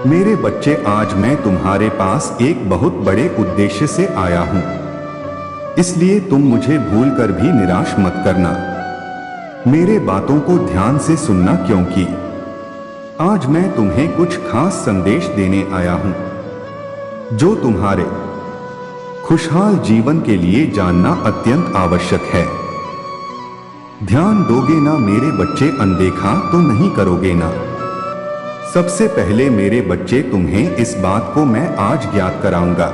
मेरे बच्चे, आज मैं तुम्हारे पास एक बहुत बड़े उद्देश्य से आया हूं, इसलिए तुम मुझे भूलकर भी निराश मत करना। मेरे बातों को ध्यान से सुनना, क्योंकि आज मैं तुम्हें कुछ खास संदेश देने आया हूं जो तुम्हारे खुशहाल जीवन के लिए जानना अत्यंत आवश्यक है। ध्यान दोगे ना मेरे बच्चे? अनदेखा तो नहीं करोगे ना? सबसे पहले मेरे बच्चे, तुम्हें इस बात को मैं आज ज्ञात कराऊंगा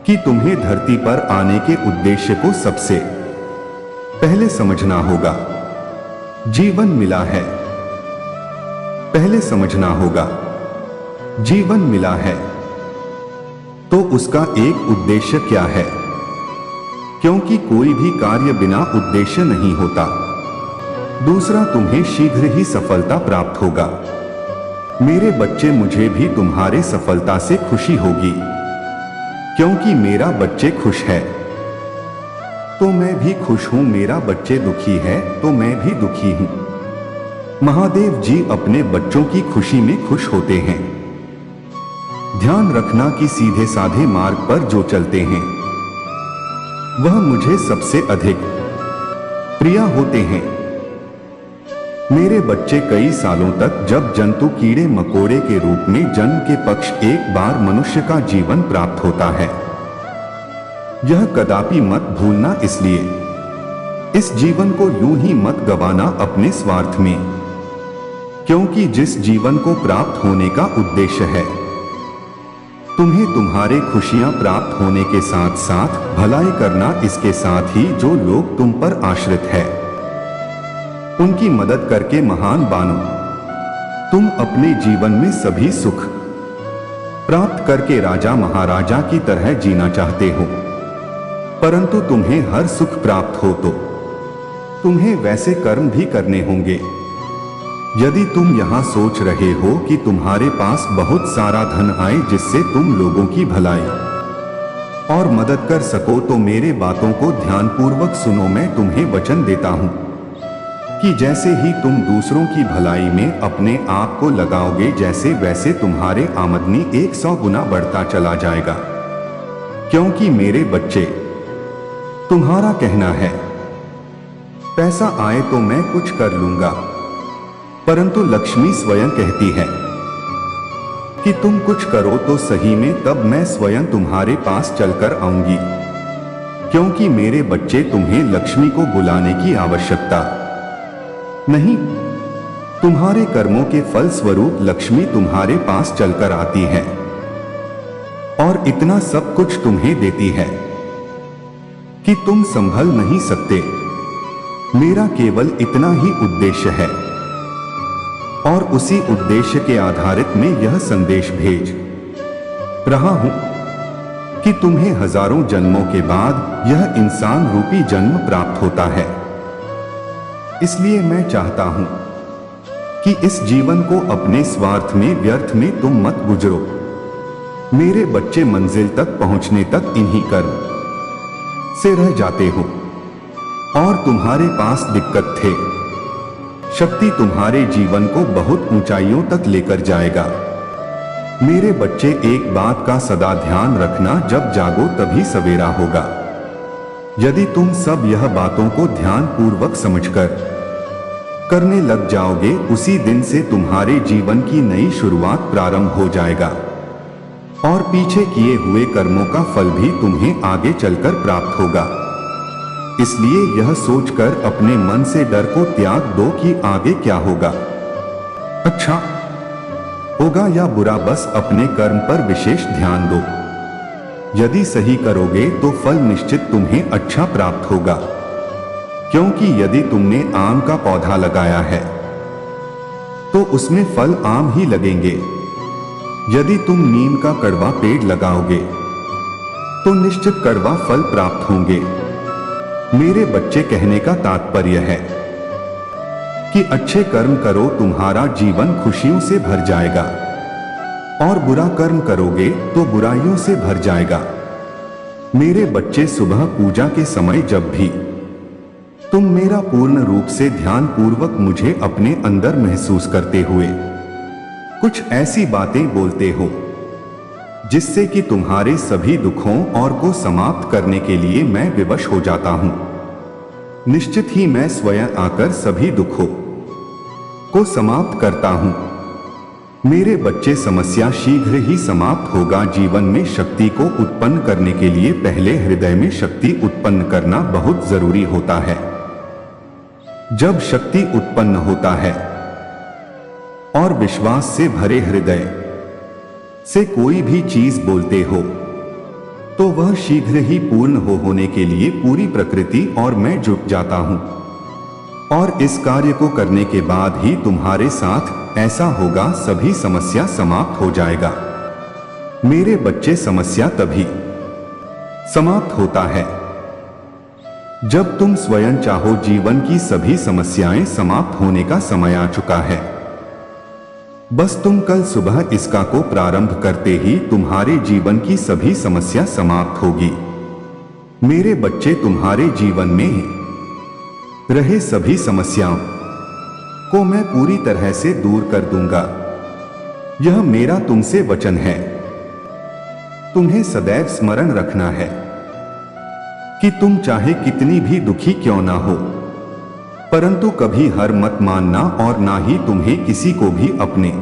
कि तुम्हें धरती पर आने के उद्देश्य को सबसे पहले समझना होगा। जीवन मिला है, पहले समझना होगा। जीवन मिला है तो उसका एक उद्देश्य क्या है, क्योंकि कोई भी कार्य बिना उद्देश्य नहीं होता। दूसरा, तुम्हें शीघ्र ही सफलता प्राप्त होगा। मेरे बच्चे, मुझे भी तुम्हारे सफलता से खुशी होगी, क्योंकि मेरा बच्चे खुश है तो मैं भी खुश हूं। मेरा बच्चे दुखी है तो मैं भी दुखी हूं। महादेव जी अपने बच्चों की खुशी में खुश होते हैं। ध्यान रखना कि सीधे साधे मार्ग पर जो चलते हैं वह मुझे सबसे अधिक प्रिय होते हैं। मेरे बच्चे, कई सालों तक जब जंतु कीड़े मकोड़े के रूप में जन्म के पक्ष एक बार मनुष्य का जीवन प्राप्त होता है, यह कदापि मत भूलना। इसलिए इस जीवन को यूं ही मत गंवाना अपने स्वार्थ में, क्योंकि जिस जीवन को प्राप्त होने का उद्देश्य है तुम्हें तुम्हारे खुशियां प्राप्त होने के साथ साथ भलाई करना, इसके साथ ही जो लोग तुम पर आश्रित है उनकी मदद करके महान बनो। तुम अपने जीवन में सभी सुख प्राप्त करके राजा महाराजा की तरह जीना चाहते हो, परंतु तुम्हें हर सुख प्राप्त हो तो तुम्हें वैसे कर्म भी करने होंगे। यदि तुम यहां सोच रहे हो कि तुम्हारे पास बहुत सारा धन आए जिससे तुम लोगों की भलाई और मदद कर सको, तो मेरे बातों को ध्यानपूर्वक सुनो। मैं तुम्हें वचन देता हूं कि जैसे ही तुम दूसरों की भलाई में अपने आप को लगाओगे, जैसे वैसे तुम्हारे आमदनी 100 गुना बढ़ता चला जाएगा। क्योंकि मेरे बच्चे, तुम्हारा कहना है पैसा आए तो मैं कुछ कर लूंगा, परंतु लक्ष्मी स्वयं कहती है कि तुम कुछ करो तो सही में, तब मैं स्वयं तुम्हारे पास चलकर आऊंगी। क्योंकि मेरे बच्चे, तुम्हें लक्ष्मी को बुलाने की आवश्यकता नहीं, तुम्हारे कर्मों के फल स्वरूप लक्ष्मी तुम्हारे पास चलकर आती है और इतना सब कुछ तुम्हें देती है कि तुम संभल नहीं सकते। मेरा केवल इतना ही उद्देश्य है और उसी उद्देश्य के आधारित मैं यह संदेश भेज रहा हूं कि तुम्हें हजारों जन्मों के बाद यह इंसान रूपी जन्म प्राप्त होता है। इसलिए मैं चाहता हूं कि इस जीवन को अपने स्वार्थ में, व्यर्थ में तुम मत गुजरो। मेरे बच्चे, मंजिल तक पहुंचने तक इन्हीं कर्म से रह जाते हो और तुम्हारे पास दिक्कत थे। शक्ति तुम्हारे जीवन को बहुत ऊंचाइयों तक लेकर जाएगा। मेरे बच्चे, एक बात का सदा ध्यान रखना, जब जागो तभी सवेरा होगा। यदि तुम सब यह बातों को ध्यान पूर्वक समझकर करने लग जाओगे, उसी दिन से तुम्हारे जीवन की नई शुरुआत प्रारंभ हो जाएगा और पीछे किए हुए कर्मों का फल भी तुम्हें आगे चलकर प्राप्त होगा। इसलिए यह सोचकर अपने मन से डर को त्याग दो कि आगे क्या होगा, अच्छा होगा या बुरा, बस अपने कर्म पर विशेष ध्यान दो। यदि सही करोगे तो फल निश्चित तुम्हें अच्छा प्राप्त होगा। क्योंकि यदि तुमने आम का पौधा लगाया है तो उसमें फल आम ही लगेंगे। यदि तुम नीम का कड़वा पेड़ लगाओगे तो निश्चित कड़वा फल प्राप्त होंगे। मेरे बच्चे, कहने का तात्पर्य है कि अच्छे कर्म करो, तुम्हारा जीवन खुशियों से भर जाएगा, और बुरा कर्म करोगे तो बुराइयों से भर जाएगा। मेरे बच्चे, सुबह पूजा के समय जब भी तुम मेरा पूर्ण रूप से ध्यान पूर्वक मुझे अपने अंदर महसूस करते हुए कुछ ऐसी बातें बोलते हो जिससे कि तुम्हारे सभी दुखों और को समाप्त करने के लिए मैं विवश हो जाता हूं। निश्चित ही मैं स्वयं आकर सभी दुखों को समाप्त करता हूं। मेरे बच्चे, समस्या शीघ्र ही समाप्त होगा। जीवन में शक्ति को उत्पन्न करने के लिए पहले हृदय में शक्ति उत्पन्न करना बहुत जरूरी होता है। जब शक्ति उत्पन्न होता है और विश्वास से भरे हृदय से कोई भी चीज बोलते हो तो वह शीघ्र ही पूर्ण होने के लिए पूरी प्रकृति और मैं जुट जाता हूं। और इस कार्य को करने के बाद ही तुम्हारे साथ ऐसा होगा, सभी समस्या समाप्त हो जाएगा। मेरे बच्चे, समस्या तभी समाप्त होता है जब तुम स्वयं चाहो। जीवन की सभी समस्याएं समाप्त होने का समय आ चुका है। बस तुम कल सुबह इसका को प्रारंभ करते ही तुम्हारे जीवन की सभी समस्या समाप्त होगी। मेरे बच्चे, तुम्हारे जीवन में रहे सभी समस्याओं को मैं पूरी तरह से दूर कर दूंगा। यह मेरा तुमसे वचन है। तुम्हें सदैव स्मरण रखना है कि तुम चाहे कितनी भी दुखी क्यों ना हो, परंतु कभी हार मत मानना और ना ही तुम्हें किसी को भी अपने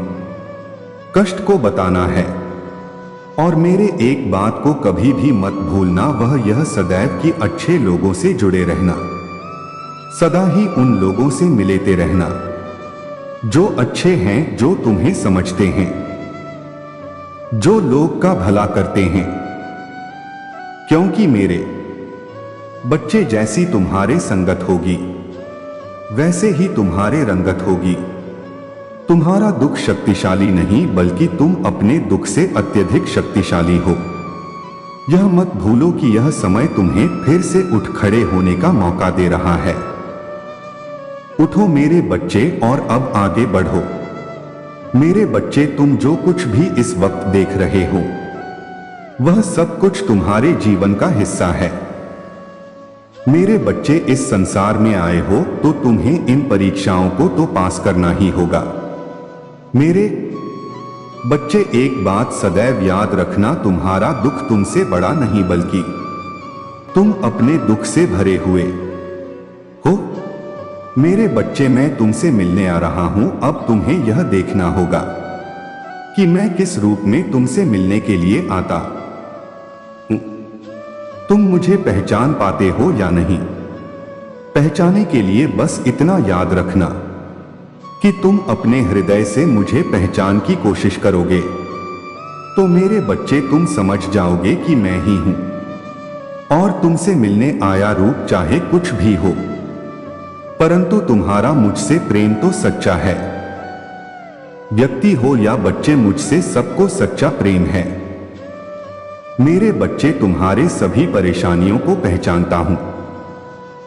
कष्ट को बताना है। और मेरे एक बात को कभी भी मत भूलना, वह यह सदैव कि अच्छे लोगों से जुड़े रहना, सदा ही उन लोगों से मिलते रहना जो अच्छे हैं, जो तुम्हें समझते हैं, जो लोग का भला करते हैं। क्योंकि मेरे बच्चे, जैसी तुम्हारे संगत होगी वैसे ही तुम्हारे रंगत होगी। तुम्हारा दुख शक्तिशाली नहीं, बल्कि तुम अपने दुख से अत्यधिक शक्तिशाली हो। यह मत भूलो कि यह समय तुम्हें फिर से उठ खड़े होने का मौका दे रहा है। उठो मेरे बच्चे और अब आगे बढ़ो। मेरे बच्चे, तुम जो कुछ भी इस वक्त देख रहे हो वह सब कुछ तुम्हारे जीवन का हिस्सा है। मेरे बच्चे, इस संसार में आए हो तो तुम्हें इन परीक्षाओं को तो पास करना ही होगा। मेरे बच्चे, एक बात सदैव याद रखना, तुम्हारा दुख तुमसे बड़ा नहीं, बल्कि तुम अपने दुख से भरे हुए हो। मेरे बच्चे, मैं तुमसे मिलने आ रहा हूं। अब तुम्हें यह देखना होगा कि मैं किस रूप में तुमसे मिलने के लिए आता हूं। तुम मुझे पहचान पाते हो या नहीं? पहचाने के लिए बस इतना याद रखना कि तुम अपने हृदय से मुझे पहचान की कोशिश करोगे तो मेरे बच्चे, तुम समझ जाओगे कि मैं ही हूं और तुमसे मिलने आया रूप चाहे कुछ भी हो, परंतु तुम्हारा मुझसे प्रेम तो सच्चा है। व्यक्ति हो या बच्चे, मुझसे सबको सच्चा प्रेम है। मेरे बच्चे, तुम्हारे सभी परेशानियों को पहचानता हूं,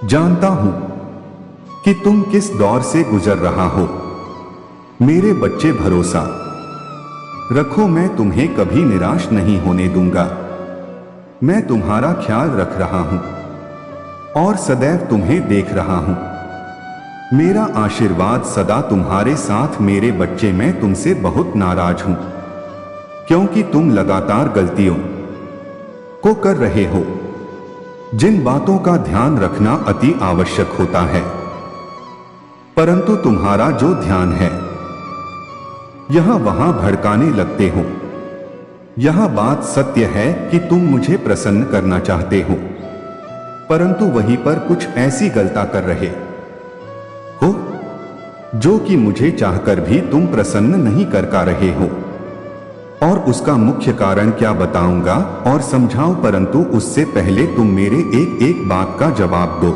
जानता हूं कि तुम किस दौर से गुजर रहा हो। मेरे बच्चे, भरोसा रखो, मैं तुम्हें कभी निराश नहीं होने दूंगा। मैं तुम्हारा ख्याल रख रहा हूं और सदैव तुम्हें देख रहा हूं। मेरा आशीर्वाद सदा तुम्हारे साथ। मेरे बच्चे, मैं तुमसे बहुत नाराज हूं क्योंकि तुम लगातार गलतियों को कर रहे हो, जिन बातों का ध्यान रखना अति आवश्यक होता है, परंतु तुम्हारा जो ध्यान है यहां वहां भड़काने लगते हो। यह बात सत्य है कि तुम मुझे प्रसन्न करना चाहते हो, परंतु वहीं पर कुछ ऐसी गलती कर रहे हो जो कि मुझे चाहकर भी तुम प्रसन्न नहीं कर पा रहे हो। और उसका मुख्य कारण क्या बताऊंगा और समझाऊं, परंतु उससे पहले तुम मेरे एक एक बात का जवाब दो।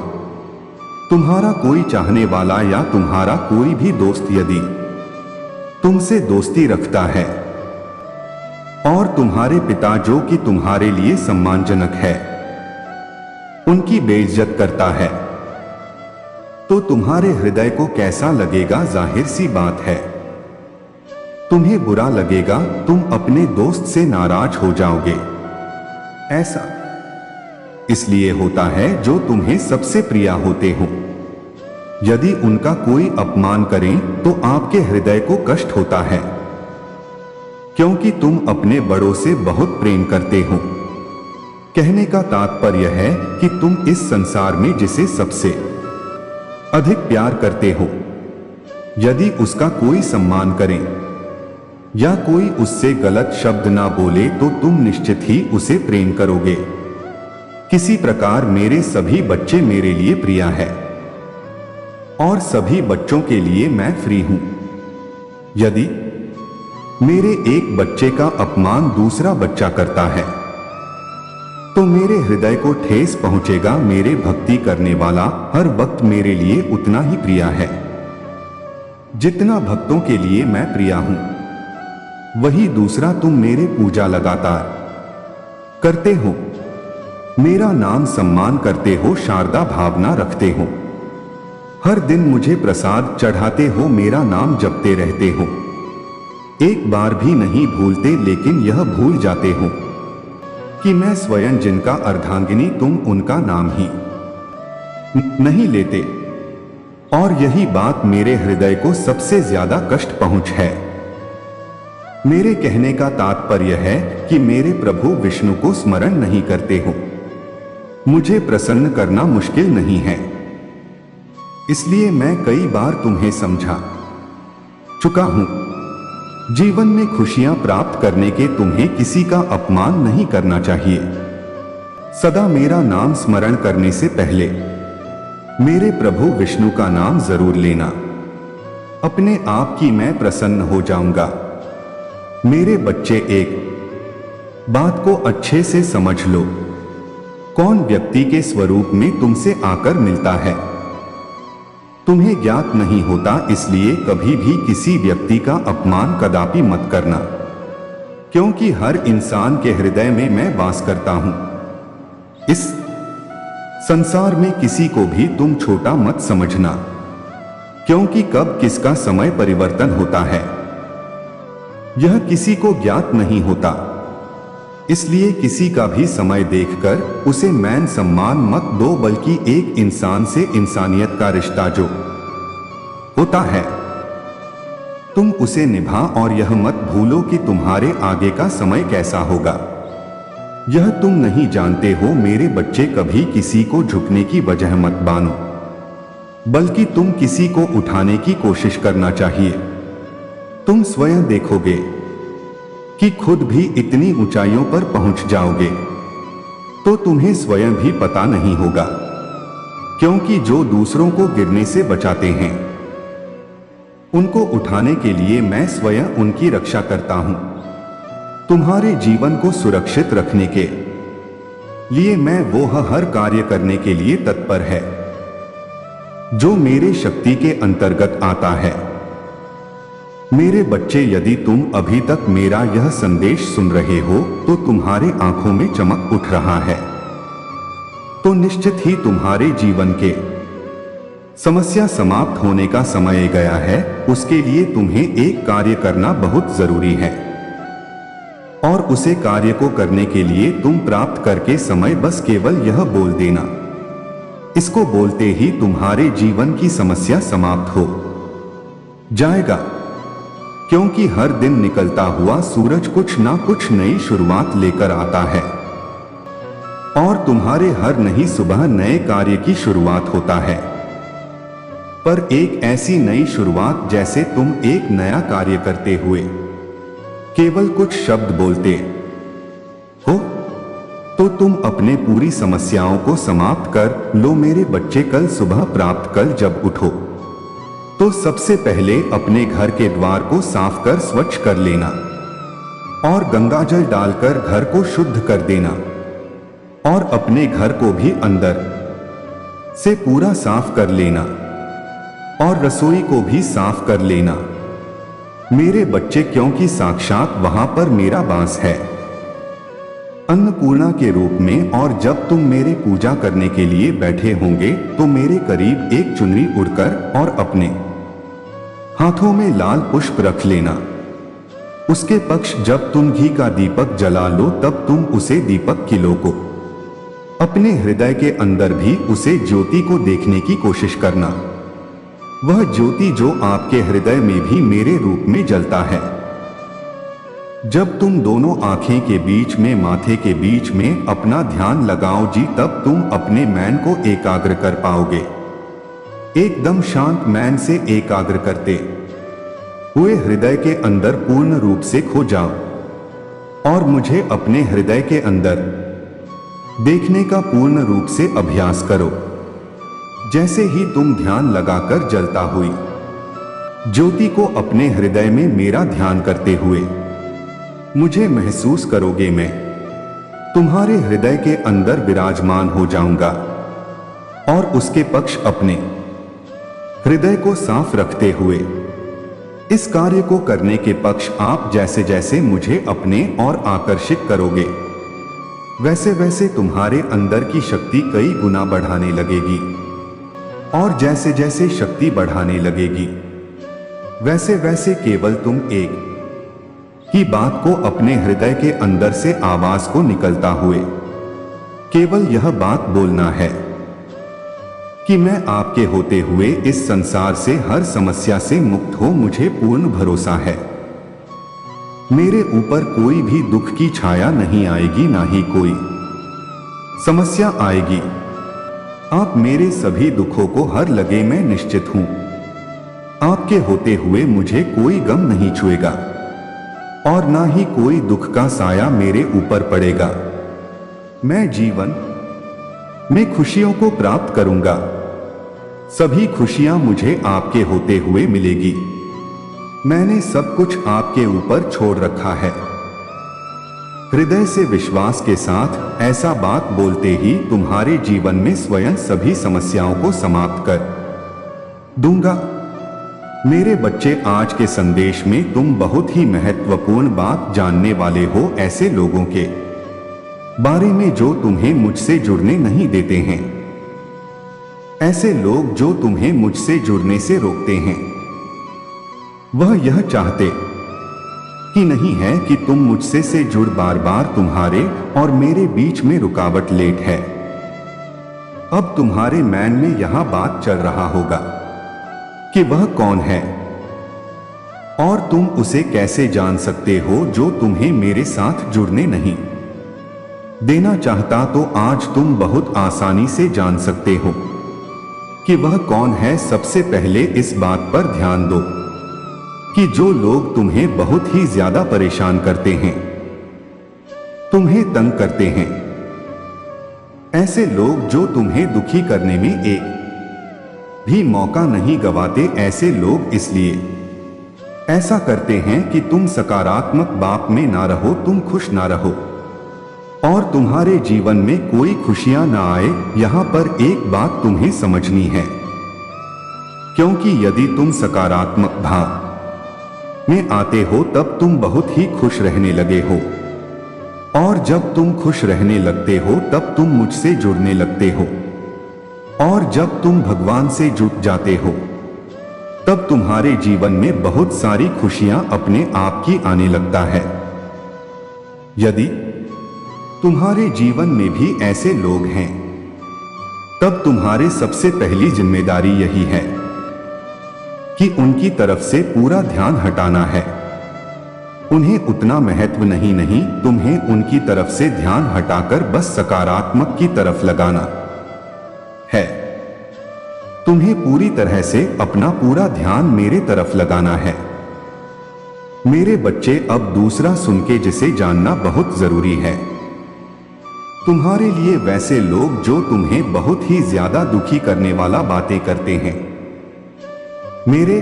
तुम्हारा कोई चाहने वाला या तुम्हारा कोई भी दोस्त यदि तुमसे दोस्ती रखता है और तुम्हारे पिता, जो कि तुम्हारे लिए सम्मानजनक है, उनकी बेइज्जत करता है, तो तुम्हारे हृदय को कैसा लगेगा? जाहिर सी बात है, तुम्हें बुरा लगेगा, तुम अपने दोस्त से नाराज हो जाओगे। ऐसा इसलिए होता है जो तुम्हें सबसे प्रिय होते हो। यदि उनका कोई अपमान करें तो आपके हृदय को कष्ट होता है, क्योंकि तुम अपने बड़ों से बहुत प्रेम करते हो। कहने का तात्पर्य है कि तुम इस संसार में जिसे सबसे अधिक प्यार करते हो, यदि उसका कोई सम्मान करे या कोई उससे गलत शब्द ना बोले तो तुम निश्चित ही उसे प्रेम करोगे। किसी प्रकार मेरे सभी बच्चे मेरे लिए प्रिय है और सभी बच्चों के लिए मैं फ्री हूं। यदि मेरे एक बच्चे का अपमान दूसरा बच्चा करता है तो मेरे हृदय को ठेस पहुंचेगा। मेरे भक्ति करने वाला हर वक्त मेरे लिए उतना ही प्रिय है जितना भक्तों के लिए मैं प्रिय हूं। वही दूसरा तुम मेरे पूजा लगातार करते हो, मेरा नाम सम्मान करते हो, शारदा भावना रखते हो, हर दिन मुझे प्रसाद चढ़ाते हो, मेरा नाम जपते रहते हो, एक बार भी नहीं भूलते, लेकिन यह भूल जाते हो कि मैं स्वयं जिनका अर्धांगिनी तुम उनका नाम ही नहीं लेते। और यही बात मेरे हृदय को सबसे ज्यादा कष्ट पहुंच है। मेरे कहने का तात्पर्य है कि मेरे प्रभु विष्णु को स्मरण नहीं करते हो। मुझे प्रसन्न करना मुश्किल नहीं है, इसलिए मैं कई बार तुम्हें समझा चुका हूं। जीवन में खुशियां प्राप्त करने के तुम्हें किसी का अपमान नहीं करना चाहिए। सदा मेरा नाम स्मरण करने से पहले मेरे प्रभु विष्णु का नाम जरूर लेना। अपने आप की मैं प्रसन्न हो जाऊंगा। मेरे बच्चे, एक बात को अच्छे से समझ लो, कौन व्यक्ति के स्वरूप में तुमसे आकर मिलता है तुम्हें ज्ञात नहीं होता, इसलिए कभी भी किसी व्यक्ति का अपमान कदापि मत करना, क्योंकि हर इंसान के हृदय में मैं वास करता हूं। इस संसार में किसी को भी तुम छोटा मत समझना, क्योंकि कब किसका समय परिवर्तन होता है यह किसी को ज्ञात नहीं होता। इसलिए किसी का भी समय देखकर उसे मान सम्मान मत दो, बल्कि एक इंसान से इंसानियत का रिश्ता जो होता है तुम उसे निभा, और यह मत भूलो कि तुम्हारे आगे का समय कैसा होगा यह तुम नहीं जानते हो। मेरे बच्चे, कभी किसी को झुकने की वजह मत बानो, बल्कि तुम किसी को उठाने की कोशिश करना चाहिए। तुम स्वयं देखोगे कि खुद भी इतनी ऊंचाइयों पर पहुंच जाओगे तो तुम्हें स्वयं भी पता नहीं होगा, क्योंकि जो दूसरों को गिरने से बचाते हैं उनको उठाने के लिए मैं स्वयं उनकी रक्षा करता हूं। तुम्हारे जीवन को सुरक्षित रखने के लिए मैं वो हर कार्य करने के लिए तत्पर है जो मेरे शक्ति के अंतर्गत आता है। मेरे बच्चे, यदि तुम अभी तक मेरा यह संदेश सुन रहे हो तो तुम्हारे आंखों में चमक उठ रहा है, तो निश्चित ही तुम्हारे जीवन के समस्या समाप्त होने का समय गया है। उसके लिए तुम्हें एक कार्य करना बहुत जरूरी है, और उसे कार्य को करने के लिए तुम प्राप्त करके समय बस केवल यह बोल देना। इसको बोलते ही तुम्हारे जीवन की समस्या समाप्त हो जाएगा, क्योंकि हर दिन निकलता हुआ सूरज कुछ ना कुछ नई शुरुआत लेकर आता है, और तुम्हारे हर नई सुबह नए कार्य की शुरुआत होता है। पर एक ऐसी नई शुरुआत जैसे तुम एक नया कार्य करते हुए केवल कुछ शब्द बोलते हो तो तुम अपने पूरी समस्याओं को समाप्त कर लो। मेरे बच्चे, कल सुबह प्राप्त कल जब उठो तो सबसे पहले अपने घर के द्वार को साफ कर स्वच्छ कर लेना, और गंगाजल डालकर घर को शुद्ध कर देना, और अपने घर को भी अंदर से पूरा साफ कर लेना, और रसोई को भी साफ कर लेना मेरे बच्चे, क्योंकि साक्षात वहां पर मेरा वास है अन्नपूर्णा के रूप में। और जब तुम मेरे पूजा करने के लिए बैठे होंगे तो मेरे करीब एक चुनरी उड़कर और अपने हाथों में लाल पुष्प रख लेना। उसके पक्ष जब तुम घी का दीपक जला लो तब तुम उसे दीपक किलो को अपने हृदय के अंदर भी उसे ज्योति को देखने की कोशिश करना। वह ज्योति जो आपके हृदय में भी मेरे रूप में जलता है, जब तुम दोनों आंखें के बीच में, माथे के बीच में अपना ध्यान लगाओ जी, तब तुम अपने मैन को एकाग्र कर पाओगे। एकदम शांत मैन से एकाग्र करते हुए हृदय के अंदर पूर्ण रूप से खो जाओ और मुझे अपने हृदय के अंदर देखने का पूर्ण रूप से अभ्यास करो। जैसे ही तुम ध्यान लगाकर जलता हुई ज्योति को अपने हृदय में मेरा ध्यान करते हुए मुझे महसूस करोगे, मैं तुम्हारे हृदय के अंदर विराजमान हो जाऊंगा और उसके पक्ष अपने हृदय को साफ रखते हुए इस कार्य को करने के पक्ष आप जैसे जैसे मुझे अपने और आकर्षित करोगे, वैसे वैसे तुम्हारे अंदर की शक्ति कई गुना बढ़ाने लगेगी। और जैसे जैसे शक्ति बढ़ाने लगेगी, वैसे वैसे केवल तुम एक ही बात को अपने हृदय के अंदर से आवाज को निकलता हुए केवल यह बात बोलना है कि मैं आपके होते हुए इस संसार से हर समस्या से मुक्त हो, मुझे पूर्ण भरोसा है। मेरे ऊपर कोई भी दुख की छाया नहीं आएगी, ना ही कोई समस्या आएगी। आप मेरे सभी दुखों को हर लगे, मैं निश्चित हूं। आपके होते हुए मुझे कोई गम नहीं छुएगा और ना ही कोई दुख का साया मेरे ऊपर पड़ेगा। मैं जीवन में खुशियों को प्राप्त करूंगा। सभी खुशियां मुझे आपके होते हुए मिलेगी। मैंने सब कुछ आपके ऊपर छोड़ रखा है। हृदय से विश्वास के साथ ऐसा बात बोलते ही तुम्हारे जीवन में स्वयं सभी समस्याओं को समाप्त कर दूंगा। मेरे बच्चे, आज के संदेश में तुम बहुत ही महत्वपूर्ण बात जानने वाले हो, ऐसे लोगों के बारे में जो तुम्हें मुझसे जुड़ने नहीं देते हैं। ऐसे लोग जो तुम्हें मुझसे जुड़ने से रोकते हैं, वह यह चाहते ही नहीं है कि तुम मुझसे से जुड़, बार बार तुम्हारे और मेरे बीच में रुकावट लेट है। अब तुम्हारे मैन में यह बात चल रहा होगा कि वह कौन है और तुम उसे कैसे जान सकते हो जो तुम्हें मेरे साथ जुड़ने नहीं देना चाहता। तो आज तुम बहुत आसानी से जान सकते हो कि वह कौन है। सबसे पहले इस बात पर ध्यान दो कि जो लोग तुम्हें बहुत ही ज्यादा परेशान करते हैं, तुम्हें तंग करते हैं, ऐसे लोग जो तुम्हें दुखी करने में एक भी मौका नहीं गवाते, ऐसे लोग इसलिए ऐसा करते हैं कि तुम सकारात्मक बात में ना रहो, तुम खुश ना रहो और तुम्हारे जीवन में कोई खुशियां ना आए। यहां पर एक बात तुम्हें समझनी है, क्योंकि यदि तुम सकारात्मक भाव में आते हो तब तुम बहुत ही खुश रहने लगे हो और जब तुम खुश रहने लगते हो तब तुम मुझसे जुड़ने लगते हो और जब तुम भगवान से जुड़ जाते हो तब तुम्हारे जीवन में बहुत सारी खुशियां अपने आप की आने लगता है। यदि तुम्हारे जीवन में भी ऐसे लोग हैं, तब तुम्हारे सबसे पहली जिम्मेदारी यही है कि उनकी तरफ से पूरा ध्यान हटाना है। उन्हें उतना महत्व नहीं, तुम्हें उनकी तरफ से ध्यान हटाकर बस सकारात्मक की तरफ लगाना है। तुम्हें पूरी तरह से अपना पूरा ध्यान मेरे तरफ लगाना है। मेरे बच्चे, अब दूसरा सुन के जिसे जानना बहुत जरूरी है। तुम्हारे लिए वैसे लोग जो तुम्हें बहुत ही ज्यादा दुखी करने वाला बातें करते हैं, मेरे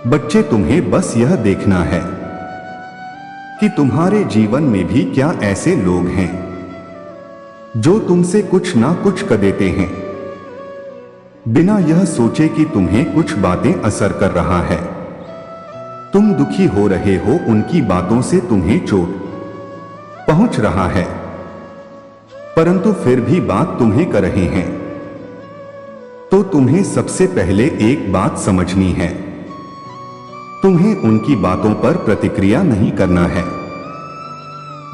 बच्चे, तुम्हें बस यह देखना है कि तुम्हारे जीवन में भी क्या ऐसे लोग हैं जो तुमसे कुछ ना कुछ कर देते हैं, बिना यह सोचे कि तुम्हें कुछ बातें असर कर रहा है। तुम दुखी हो रहे हो, उनकी बातों से तुम्हें चोट पहुंच रहा है, परंतु फिर भी बात तुम्हें कर रहे हैं। तो तुम्हें सबसे पहले एक बात समझनी है, तुम्हें उनकी बातों पर प्रतिक्रिया नहीं करना है।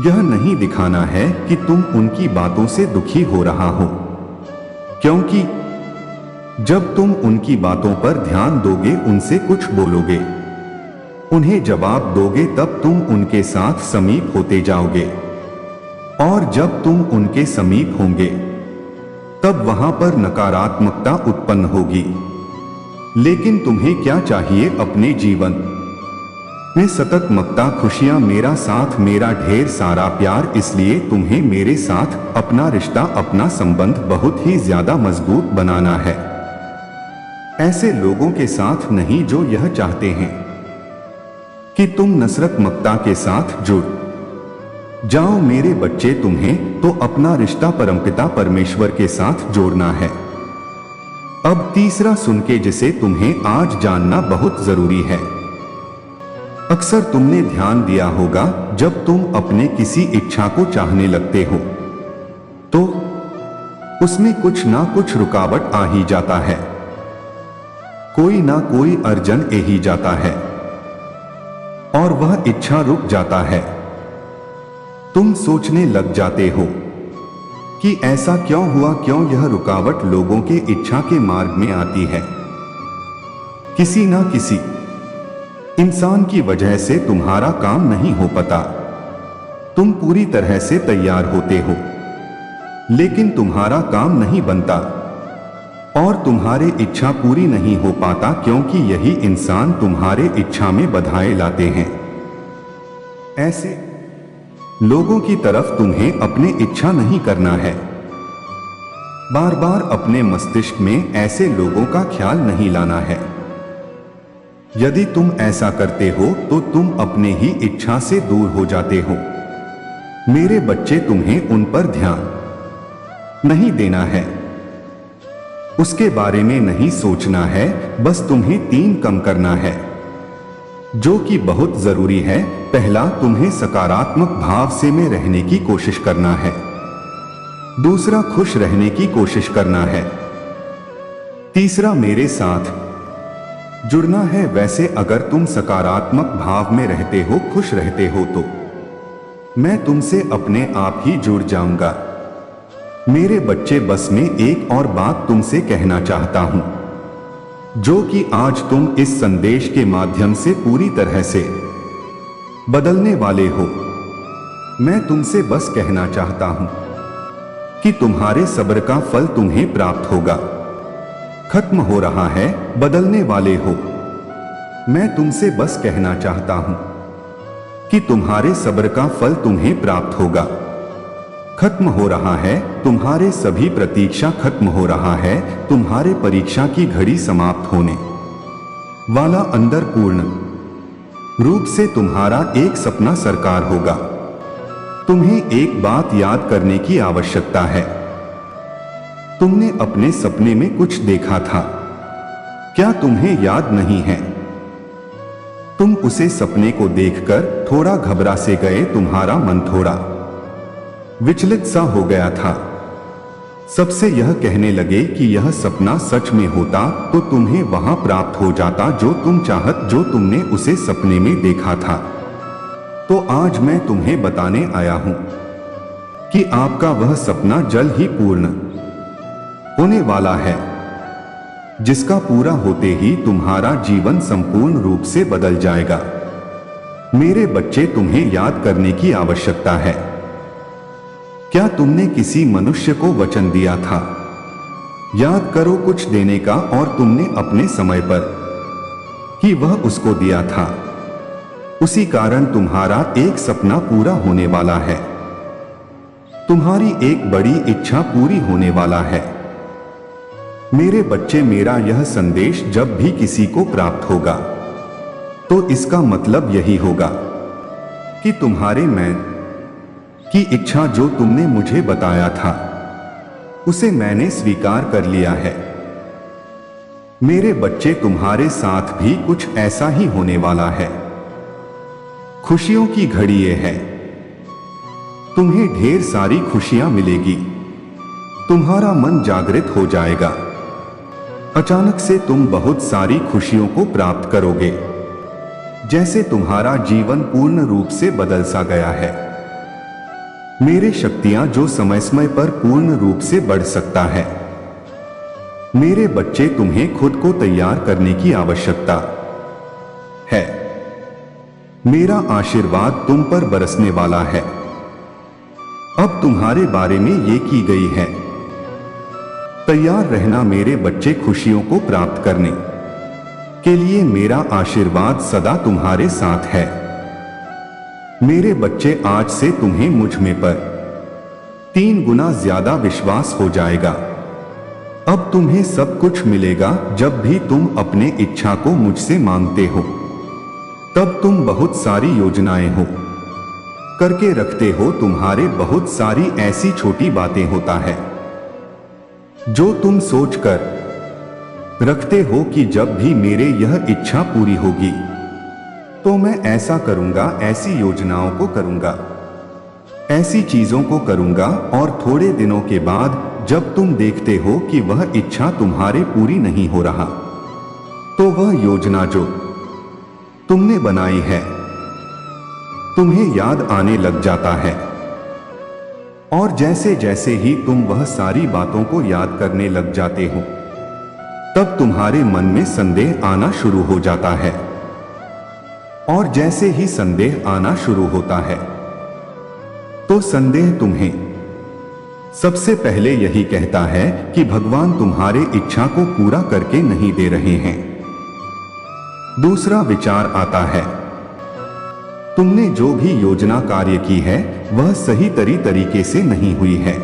यह नहीं दिखाना है कि तुम उनकी बातों से दुखी हो रहा हो, क्योंकि जब तुम उनकी बातों पर ध्यान दोगे, उनसे कुछ बोलोगे, उन्हें जवाब दोगे तब तुम उनके साथ समीप होते जाओगे, और जब तुम उनके समीप होंगे तब वहां पर नकारात्मकता उत्पन्न होगी। लेकिन तुम्हें क्या चाहिए अपने जीवन में? सतत मक्ता खुशियां, मेरा साथ, मेरा ढेर सारा प्यार। इसलिए तुम्हें मेरे साथ अपना रिश्ता, अपना संबंध बहुत ही ज्यादा मजबूत बनाना है। ऐसे लोगों के साथ नहीं जो यह चाहते हैं कि तुम नफरत मक्ता के साथ जुड़ जाओ। मेरे बच्चे, तुम्हें तो अपना रिश्ता परमपिता परमेश्वर के साथ जोड़ना है। अब तीसरा सुन के जिसे तुम्हें आज जानना बहुत जरूरी है। अक्सर तुमने ध्यान दिया होगा जब तुम अपने किसी इच्छा को चाहने लगते हो तो उसमें कुछ ना कुछ रुकावट आ ही जाता है, कोई ना कोई अड़चन आ ही जाता है और वह इच्छा रुक जाता है। तुम सोचने लग जाते हो कि ऐसा क्यों हुआ, क्यों यह रुकावट लोगों के इच्छा के मार्ग में आती है। किसी ना किसी इंसान की वजह से तुम्हारा काम नहीं हो पाता। तुम पूरी तरह से तैयार होते हो लेकिन तुम्हारा काम नहीं बनता और तुम्हारे इच्छा पूरी नहीं हो पाता, क्योंकि यही इंसान तुम्हारे इच्छा में बाधाएं लाते हैं। ऐसे लोगों की तरफ तुम्हें अपने इच्छा नहीं करना है। बार बार अपने मस्तिष्क में ऐसे लोगों का ख्याल नहीं लाना है। यदि तुम ऐसा करते हो तो तुम अपने ही इच्छा से दूर हो जाते हो। मेरे बच्चे, तुम्हें उन पर ध्यान नहीं देना है, उसके बारे में नहीं सोचना है। बस तुम्हें 3 कम करना है जो कि बहुत जरूरी है। पहला, तुम्हें सकारात्मक भाव से में रहने की कोशिश करना है। दूसरा, खुश रहने की कोशिश करना है। तीसरा, मेरे साथ जुड़ना है। वैसे अगर तुम सकारात्मक भाव में रहते हो, खुश रहते हो तो मैं तुमसे अपने आप ही जुड़ जाऊंगा। मेरे बच्चे, बस मैं एक और बात तुमसे कहना चाहता हूं जो कि आज तुम इस संदेश के माध्यम से पूरी तरह से बदलने वाले हो। मैं तुमसे बस कहना चाहता हूं कि तुम्हारे सब्र का फल तुम्हें प्राप्त होगा। खत्म हो रहा है, बदलने वाले हो। मैं तुमसे बस कहना चाहता हूं कि तुम्हारे सब्र का फल तुम्हें प्राप्त होगा। खत्म हो रहा है, तुम्हारे सभी प्रतीक्षा खत्म हो रहा है। तुम्हारे परीक्षा की घड़ी समाप्त होने वाला अंदर पूर्ण रूप से तुम्हारा एक सपना साकार होगा। तुम्हें एक बात याद करने की आवश्यकता है। तुमने अपने सपने में कुछ देखा था, क्या तुम्हें याद नहीं है? तुम उसे सपने को देखकर थोड़ा घबरा से गए, तुम्हारा मन थोड़ा विचलित सा हो गया था। सबसे यह कहने लगे कि यह सपना सच में होता तो तुम्हें वहां प्राप्त हो जाता जो तुम चाहत, जो तुमने उसे सपने में देखा था। तो आज मैं तुम्हें बताने आया हूं कि आपका वह सपना जल्द ही पूर्ण होने वाला है, जिसका पूरा होते ही तुम्हारा जीवन संपूर्ण रूप से बदल जाएगा। मेरे बच्चे, तुम्हें याद करने की आवश्यकता है। क्या तुमने किसी मनुष्य को वचन दिया था? याद करो कुछ देने का, और तुमने अपने समय पर ही वह उसको दिया था। उसी कारण तुम्हारा एक सपना पूरा होने वाला है। तुम्हारी एक बड़ी इच्छा पूरी होने वाला है। मेरे बच्चे, मेरा यह संदेश जब भी किसी को प्राप्त होगा तो इसका मतलब यही होगा कि तुम्हारे मैं की इच्छा जो तुमने मुझे बताया था उसे मैंने स्वीकार कर लिया है। मेरे बच्चे, तुम्हारे साथ भी कुछ ऐसा ही होने वाला है। खुशियों की घड़ी ये है। तुम्हें ढेर सारी खुशियां मिलेगी। तुम्हारा मन जागृत हो जाएगा। अचानक से तुम बहुत सारी खुशियों को प्राप्त करोगे, जैसे तुम्हारा जीवन पूर्ण रूप से बदल सा गया है। मेरे शक्तियां जो समय समय पर पूर्ण रूप से बढ़ सकता है। मेरे बच्चे, तुम्हें खुद को तैयार करने की आवश्यकता है। मेरा आशीर्वाद तुम पर बरसने वाला है। अब तुम्हारे बारे में ये की गई है। तैयार रहना मेरे बच्चे, खुशियों को प्राप्त करने के लिए मेरा आशीर्वाद सदा तुम्हारे साथ है। मेरे बच्चे, आज से तुम्हें मुझ में पर 3 गुना ज्यादा विश्वास हो जाएगा। अब तुम्हें सब कुछ मिलेगा। जब भी तुम अपने इच्छा को मुझसे मांगते हो, तब तुम बहुत सारी योजनाएं हो करके रखते हो। तुम्हारे बहुत सारी ऐसी छोटी बातें होता है जो तुम सोच कर रखते हो कि जब भी मेरे यह इच्छा पूरी होगी तो मैं ऐसा करूंगा, ऐसी योजनाओं को करूंगा, ऐसी चीजों को करूंगा। और थोड़े दिनों के बाद जब तुम देखते हो कि वह इच्छा तुम्हारे पूरी नहीं हो रहा, तो वह योजना जो तुमने बनाई है तुम्हें याद आने लग जाता है। और जैसे जैसे ही तुम वह सारी बातों को याद करने लग जाते हो, तब तुम्हारे मन में संदेह आना शुरू हो जाता है। और जैसे ही संदेह आना शुरू होता है, तो संदेह तुम्हें सबसे पहले यही कहता है कि भगवान तुम्हारे इच्छा को पूरा करके नहीं दे रहे हैं। दूसरा विचार आता है, तुमने जो भी योजना कार्य की है वह सही तरीके से नहीं हुई है,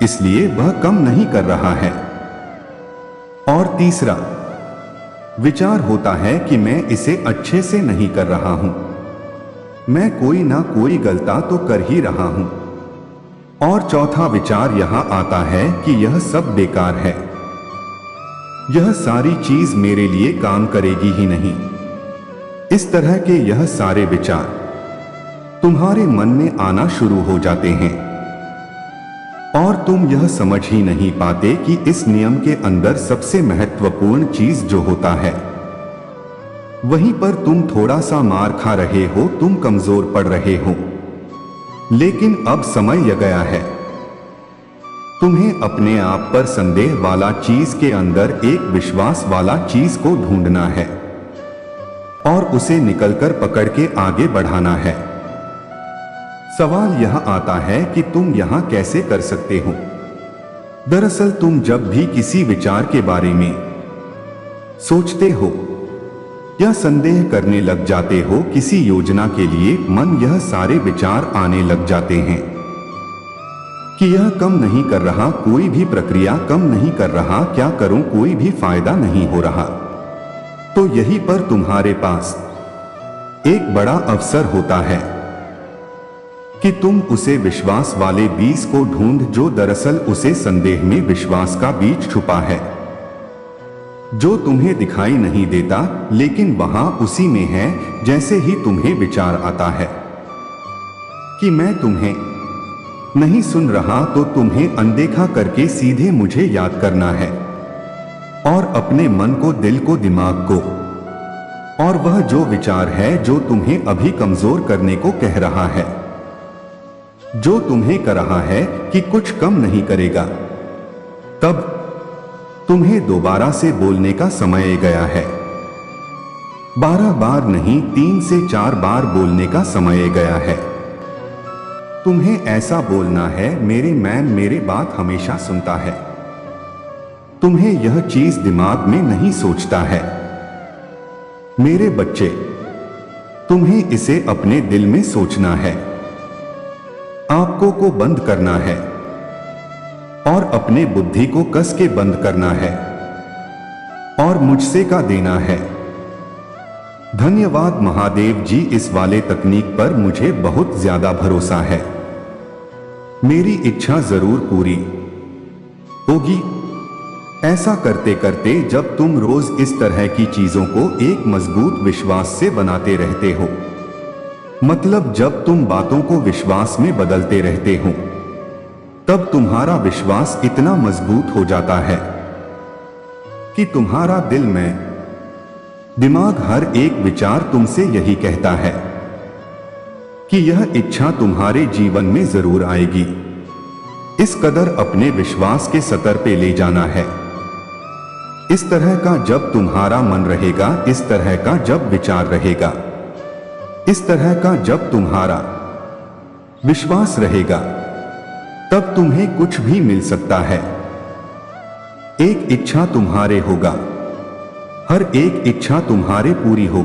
इसलिए वह कम नहीं कर रहा है। और तीसरा विचार होता है कि मैं इसे अच्छे से नहीं कर रहा हूं, मैं कोई ना कोई गलती तो कर ही रहा हूं। और चौथा विचार यहां आता है कि यह सब बेकार है, यह सारी चीज मेरे लिए काम करेगी ही नहीं। इस तरह के यह सारे विचार तुम्हारे मन में आना शुरू हो जाते हैं और तुम यह समझ ही नहीं पाते कि इस नियम के अंदर सबसे महत्वपूर्ण चीज जो होता है, वहीं पर तुम थोड़ा सा मार खा रहे हो, तुम कमजोर पड़ रहे हो। लेकिन अब समय आ गया है तुम्हें अपने आप पर संदेह वाला चीज के अंदर एक विश्वास वाला चीज को ढूंढना है और उसे निकलकर पकड़ के आगे बढ़ाना है। सवाल यह आता है कि तुम यहां कैसे कर सकते हो। दरअसल तुम जब भी किसी विचार के बारे में सोचते हो या संदेह करने लग जाते हो किसी योजना के लिए, मन यह सारे विचार आने लग जाते हैं कि यह काम नहीं कर रहा, कोई भी प्रक्रिया काम नहीं कर रहा, क्या करूं, कोई भी फायदा नहीं हो रहा। तो यहीं पर तुम्हारे पास एक बड़ा अवसर होता है कि तुम उसे विश्वास वाले बीज को ढूंढ, जो दरअसल उसे संदेह में विश्वास का बीज छुपा है, जो तुम्हें दिखाई नहीं देता लेकिन वहां उसी में है। जैसे ही तुम्हें विचार आता है कि मैं तुम्हें नहीं सुन रहा, तो तुम्हें अनदेखा करके सीधे मुझे याद करना है और अपने मन को, दिल को, दिमाग को, और वह जो विचार है जो तुम्हें अभी कमजोर करने को कह रहा है, जो तुम्हें कह रहा है कि कुछ कम नहीं करेगा, तब तुम्हें दोबारा से बोलने का समय गया है। 12 बार नहीं, 3 से 4 बार बोलने का समय गया है। तुम्हें ऐसा बोलना है, मेरे मैन मेरे बात हमेशा सुनता है। तुम्हें यह चीज दिमाग में नहीं सोचता है। मेरे बच्चे, तुम्हें इसे अपने दिल में सोचना है, आंखों को बंद करना है और अपने बुद्धि को कस के बंद करना है और मुझसे का देना है। धन्यवाद महादेव जी, इस वाले तकनीक पर मुझे बहुत ज्यादा भरोसा है। मेरी इच्छा जरूर पूरी होगी। ऐसा करते करते जब तुम रोज इस तरह की चीजों को एक मजबूत विश्वास से बनाते रहते हो, मतलब जब तुम बातों को विश्वास में बदलते रहते हो, तब तुम्हारा विश्वास इतना मजबूत हो जाता है कि तुम्हारा दिल में दिमाग, हर एक विचार तुमसे यही कहता है कि यह इच्छा तुम्हारे जीवन में जरूर आएगी। इस कदर अपने विश्वास के स्तर पे ले जाना है। इस तरह का जब तुम्हारा मन रहेगा, इस तरह का जब विचार रहेगा, इस तरह का जब तुम्हारा विश्वास रहेगा तब तुम्हें कुछ भी मिल सकता है। एक इच्छा तुम्हारे होगा, हर एक इच्छा तुम्हारे पूरी होगा।